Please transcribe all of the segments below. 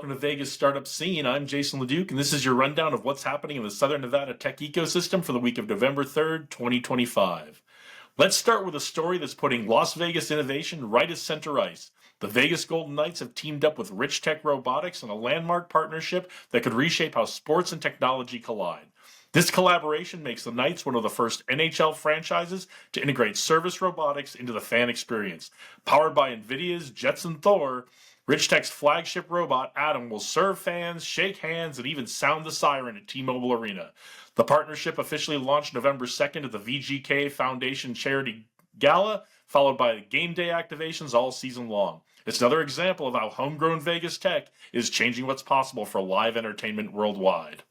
welcome to Vegas Startup Scene. I'm Jason LeDuc, and this is your rundown of what's happening in the Southern Nevada tech ecosystem for the week of November 3rd, 2025. Let's start with a story that's putting Las Vegas innovation right as center ice. The Vegas Golden Knights have teamed up with Richtech Robotics in a landmark partnership that could reshape how sports and technology collide. This collaboration makes the Knights one of the first NHL franchises to integrate service robotics into the fan experience. Powered by NVIDIA's Jetson Thor, Richtech's flagship robot, Adam, will serve fans, shake hands, and even sound the siren at T-Mobile Arena. The partnership officially launched November 2nd at the VGK Foundation Charity Gala, followed by game day activations all season long. It's another example of how homegrown Vegas tech is changing what's possible for live entertainment worldwide.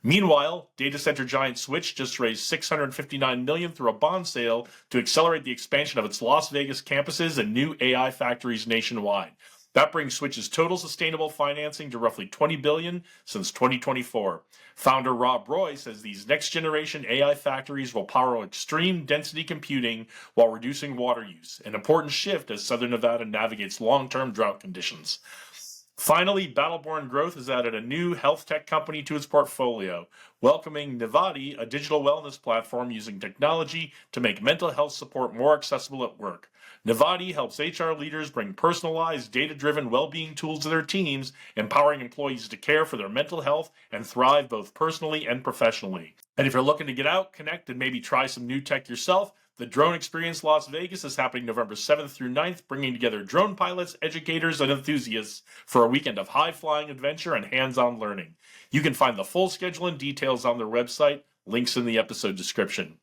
Meanwhile, data center giant Switch just raised $659 million through a bond sale to accelerate the expansion of its Las Vegas campuses and new AI factories nationwide. That brings Switch's total sustainable financing to roughly $20 billion since 2024. Founder Rob Roy says these next-generation AI factories will power extreme density computing while reducing water use, an important shift as Southern Nevada navigates long-term drought conditions. Finally, Battleborn Growth has added a new health tech company to its portfolio, welcoming Nivati, a digital wellness platform using technology to make mental health support more accessible at work. Nivati helps HR leaders bring personalized, data-driven well-being tools to their teams, empowering employees to care for their mental health and thrive both personally and professionally. And if you're looking to get out, connect, and maybe try some new tech yourself, the Drone Experience Las Vegas is happening November 7th through 9th, bringing together drone pilots, educators, and enthusiasts for a weekend of high-flying adventure and hands-on learning. You can find the full schedule and details on their website, links in the episode description.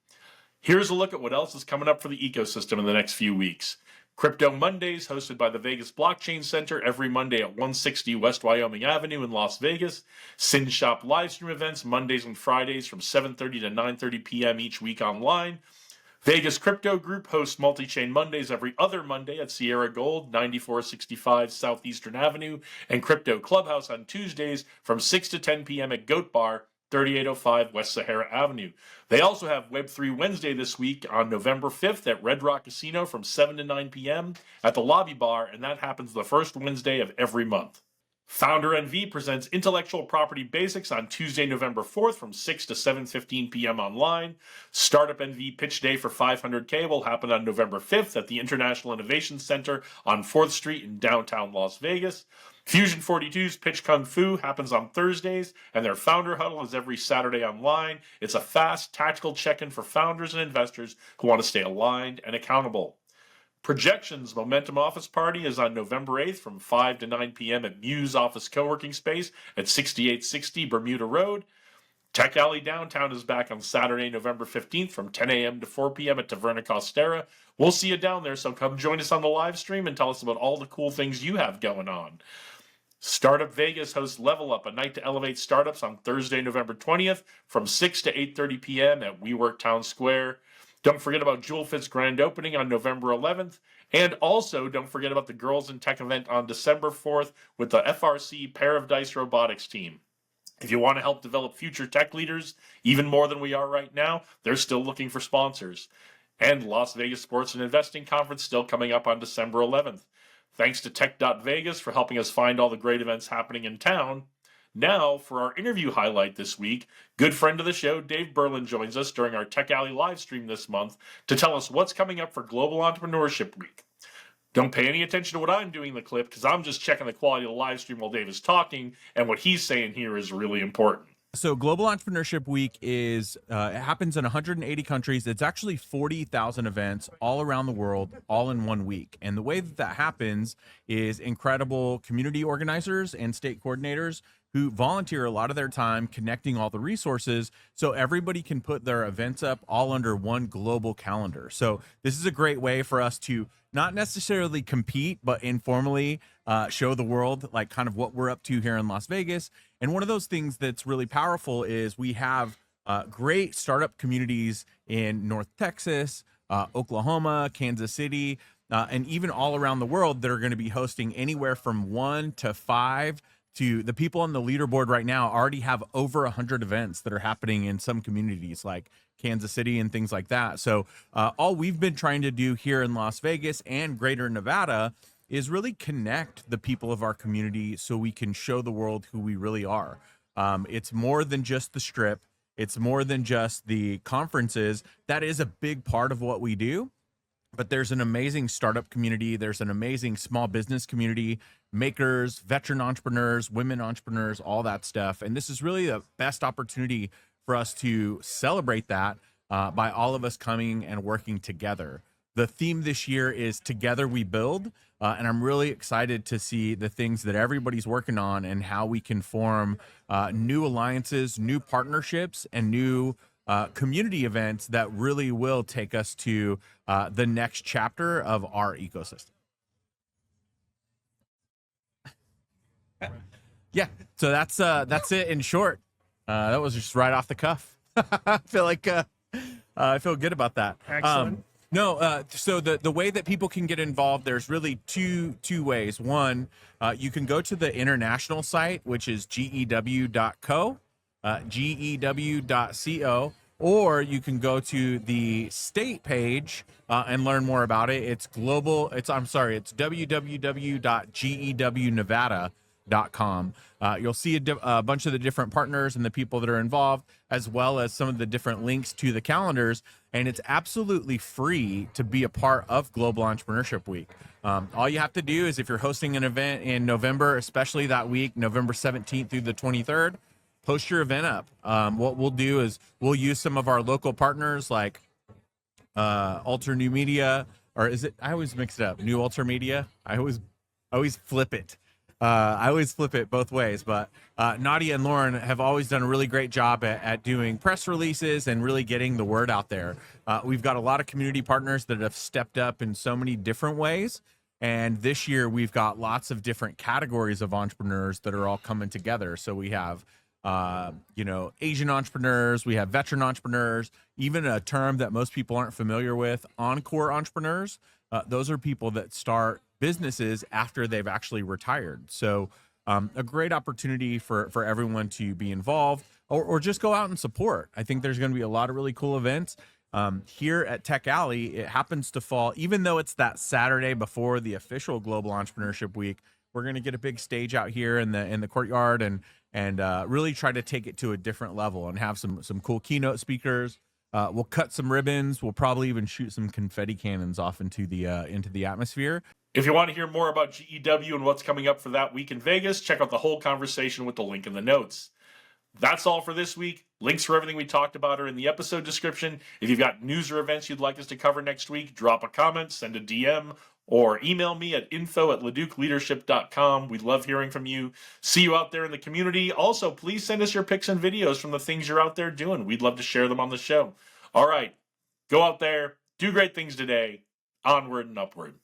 Here's a look at what else is coming up for the ecosystem in the next few weeks. Crypto Mondays, hosted by the Vegas Blockchain Center every Monday at 160 West Wyoming Avenue in Las Vegas. Sin Shop livestream events Mondays and Fridays from 7:30 to 9:30 p.m. each week online. Vegas Crypto Group hosts Multi-Chain Mondays every other Monday at Sierra Gold, 9465 Southeastern Avenue, and Crypto Clubhouse on Tuesdays from 6 to 10 p.m. at Goat Bar, 3805 West Sahara Avenue. They also have Web3 Wednesday this week on November 5th at Red Rock Casino from 7 to 9 p.m. at the Lobby Bar, and that happens the first Wednesday of every month. Founder NV presents Intellectual Property Basics on Tuesday, November 4th from 6 to 7:15 p.m. online. Startup NV Pitch Day for 500K will happen on November 5th at the International Innovation Center on 4th Street in downtown Las Vegas. Fusion 42's Pitch Kung Fu happens on Thursdays, and their Founder Huddle is every Saturday online. It's a fast, tactical check-in for founders and investors who want to stay aligned and accountable. Projections Momentum Office Party is on November 8th from 5 to 9 p.m. at Muse Office Co-working Space at 6860 Bermuda Road. Tech Alley Downtown is back on Saturday, November 15th from 10 a.m. to 4 p.m. at Taverna Costera. We'll see you down there, so come join us on the live stream and tell us about all the cool things you have going on. Startup Vegas hosts Level Up, a night to elevate startups on Thursday, November 20th from 6 to 8:30 p.m. at WeWork Town Square. Don't forget about JewelFit's grand opening on November 11th. And also, don't forget about the Girls in Tech event on December 4th with the FRC Pair of Dice Robotics team. If you want to help develop future tech leaders, even more than we are right now, they're still looking for sponsors. And Las Vegas Sports and Investing Conference still coming up on December 11th. Thanks to Tech.Vegas for helping us find all the great events happening in town. Now, for our interview highlight this week, good friend of the show, Dave Berlin, joins us during our Tech Alley live stream this month to tell us what's coming up for Global Entrepreneurship Week. Don't pay any attention to what I'm doing in the clip, because I'm just checking the quality of the live stream while Dave is talking, and what he's saying here is really important. So Global Entrepreneurship Week is it happens in 180 countries. It's actually 40,000 events all around the world, all in 1 week. And the way that happens is incredible community organizers and state coordinators who volunteer a lot of their time connecting all the resources so everybody can put their events up all under one global calendar. So this is a great way for us to not necessarily compete, but informally show the world like kind of what we're up to here in Las Vegas. And one of those things that's really powerful is we have great startup communities in North Texas, Oklahoma, Kansas City, and even all around the world that are going to be hosting anywhere from 1 to 5 to the people on the leaderboard right now already have over 100 events that are happening in some communities like Kansas City and things like that. So all we've been trying to do here in Las Vegas and greater Nevada is really connect the people of our community so we can show the world who we really are. It's more than just the strip. It's more than just the conferences. That is a big part of what we do. But there's an amazing startup community. There's an amazing small business community, makers, veteran entrepreneurs, women entrepreneurs, all that stuff. And this is really the best opportunity for us to celebrate that by all of us coming and working together. The theme this year is Together We Build. And I'm really excited to see the things that everybody's working on and how we can form new alliances, new partnerships, and new community events that really will take us to the next chapter of our ecosystem. Yeah, so that's it in short. That was just right off the cuff. I feel like I feel good about that. Excellent. So the way that people can get involved, there's really two ways. One, you can go to the international site, which is gew.co, gew.co, or you can go to the state page and learn more about it. It's www.gewnevada.com. You'll see a bunch of the different partners and the people that are involved, as well as some of the different links to the calendars. And it's absolutely free to be a part of Global Entrepreneurship Week. All you have to do is, if you're hosting an event in November, especially that week, November 17th through the 23rd, post your event up. What we'll do is we'll use some of our local partners like Alter New Media, or is it? I always mix it up. New Alter Media. I always flip it. I always flip it both ways. But Nadia and Lauren have always done a really great job at doing press releases and really getting the word out there. We've got a lot of community partners that have stepped up in so many different ways. And this year we've got lots of different categories of entrepreneurs that are all coming together. So we have Asian entrepreneurs, we have veteran entrepreneurs, even a term that most people aren't familiar with, encore entrepreneurs. Those are people that start businesses after they've actually retired. So a great opportunity for everyone to be involved or just go out and support. I think there's going to be a lot of really cool events. Here at Tech Alley, it happens to fall, even though it's that Saturday before the official Global Entrepreneurship Week, we're going to get a big stage out here in the courtyard and really try to take it to a different level and have some cool keynote speakers. We'll cut some ribbons. We'll probably even shoot some confetti cannons off into the atmosphere. If you want to hear more about GEW and what's coming up for that week in Vegas, check out the whole conversation with the link in the notes. That's all for this week. Links for everything we talked about are in the episode description. If you've got news or events you'd like us to cover next week, drop a comment, send a DM, or email me at info@leducleadership.com. We'd love hearing from you. See you out there in the community. Also, please send us your pics and videos from the things you're out there doing. We'd love to share them on the show. All right, go out there, do great things today. Onward and upward.